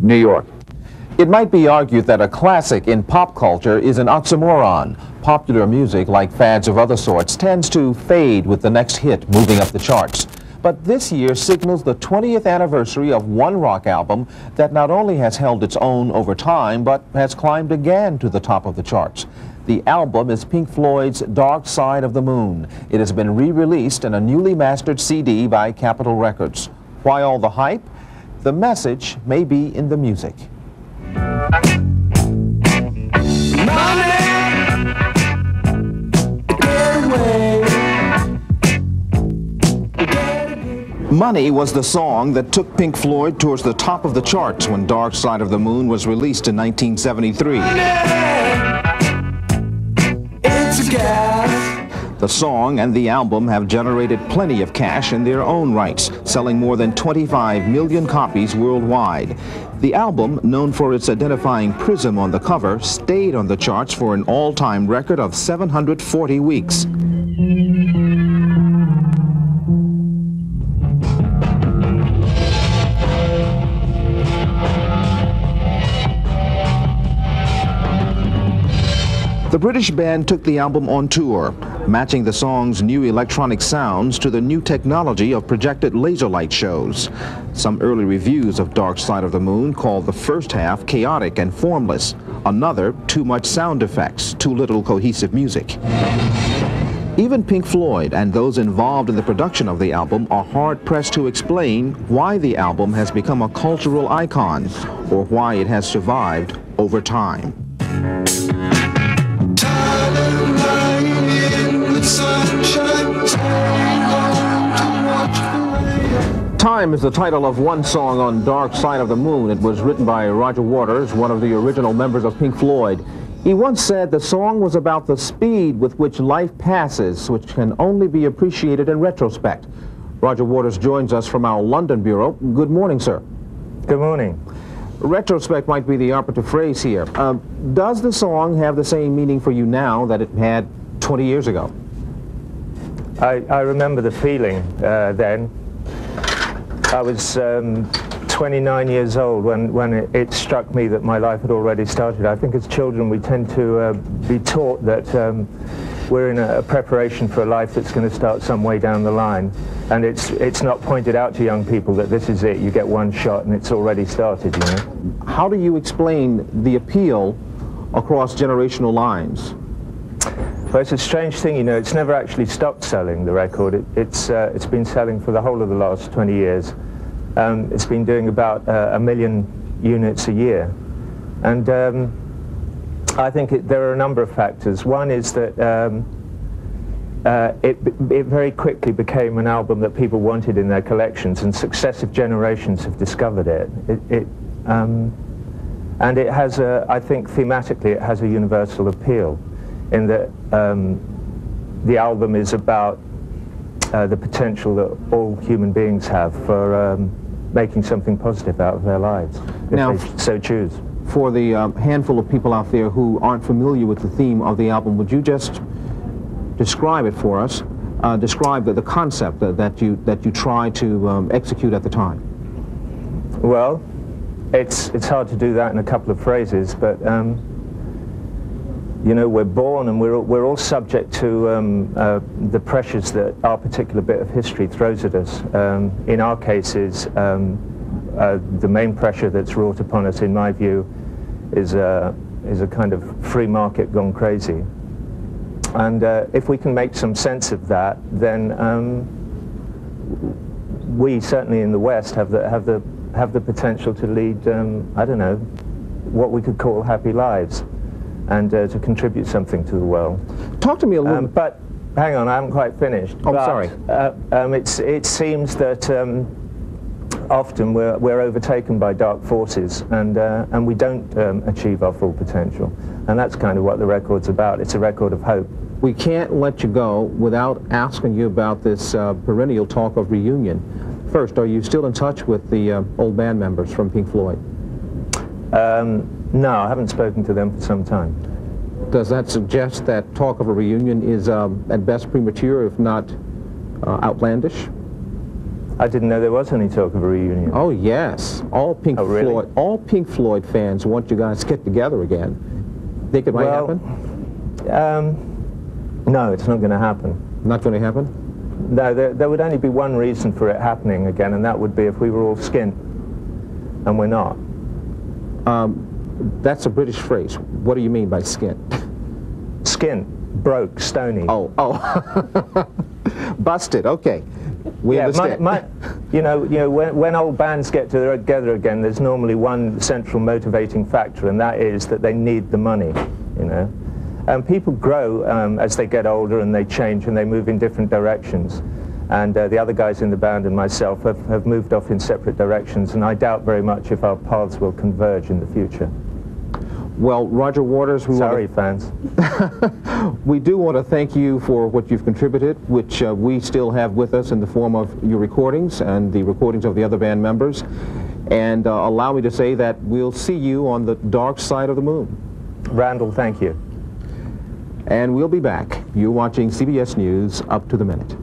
New York. It might be argued that a classic in pop culture is an oxymoron. Popular music, like fads of other sorts, tends to fade with the next hit moving up the charts. But this year signals the 20th anniversary of one rock album that not only has held its own over time, but has climbed again to the top of the charts. The album is Pink Floyd's Dark Side of the Moon. It has been re-released in a newly mastered CD by Capitol Records. Why all the hype? The message may be in the music. Money was the song that took Pink Floyd towards the top of the charts when Dark Side of the Moon was released in 1973. The song and the album have generated plenty of cash in their own rights, selling more than 25 million copies worldwide. The album, known for its identifying prism on the cover, stayed on the charts for an all-time record of 740 weeks. The British band took the album on tour, matching the song's new electronic sounds to the new technology of projected laser light shows. Some early reviews of Dark Side of the Moon called the first half chaotic and formless. Another, too much sound effects, too little cohesive music. Even Pink Floyd and those involved in the production of the album are hard-pressed to explain why the album has become a cultural icon or why it has survived over time. Time is the title of one song on Dark Side of the Moon. It was written by Roger Waters, one of the original members of Pink Floyd. He once said the song was about the speed with which life passes, which can only be appreciated in retrospect. Roger Waters joins us from our London bureau. Good morning, sir. Good morning. Retrospect might be the operative phrase here. Does the song have the same meaning for you now that it had 20 years ago? I remember the feeling then. I was 29 years old when it struck me that my life had already started. I think as children we tend to be taught that we're in a preparation for a life that's going to start some way down the line, and it's not pointed out to young people that this is it, you get one shot and it's already started, you know. How do you explain the appeal across generational lines? Well, it's a strange thing, you know, it's never actually stopped selling, the record. It's been selling for the whole of the last 20 years. It's been doing about 1 million units a year. And I think there are a number of factors. One is that it very quickly became an album that people wanted in their collections, and successive generations have discovered it. And it has I think thematically it has a universal appeal, in that the album is about the potential that all human beings have for making something positive out of their lives, if they so choose. For the handful of people out there who aren't familiar with the theme of the album, would you just describe it for us? Describe the concept that you tried to execute at the time. Well, it's hard to do that in a couple of phrases, but you know, we're born and we're all subject to the pressures that our particular bit of history throws at us. In our cases, the main pressure that's wrought upon us, in my view, is a kind of free market gone crazy. And if we can make some sense of that, then we certainly in the West have the potential to lead, I don't know, what we could call happy lives, and to contribute something to the world. Talk to me a little bit. But hang on, I haven't quite finished. Oh, sorry. It seems that often we're overtaken by dark forces, and we don't achieve our full potential. And that's kind of what the record's about. It's a record of hope. We can't let you go without asking you about this perennial talk of reunion. First, are you still in touch with the old band members from Pink Floyd? No, I haven't spoken to them for some time. Does that suggest that talk of a reunion is at best premature, if not outlandish? I didn't know there was any talk of a reunion. Oh yes, all Pink really? Floyd, all Pink Floyd fans want you guys to get together again. Think it might happen? No, it's not going to happen. Not going to happen? No, there would only be one reason for it happening again, and that would be if we were all skint, and we're not. That's a British phrase. What do you mean by skint? Skint, broke, stony. Oh. Busted, okay. We understand. You know, when old bands get together again, there's normally one central motivating factor, and that is that they need the money, you know. And people grow as they get older, and they change, and they move in different directions. And the other guys in the band and myself have moved off in separate directions, and I doubt very much if our paths will converge in the future. Well, Roger Waters, Sorry, fans. We do want to thank you for what you've contributed, which we still have with us in the form of your recordings and the recordings of the other band members. And allow me to say that we'll see you on the dark side of the moon. Randall, thank you. And we'll be back. You're watching CBS News Up to the Minute.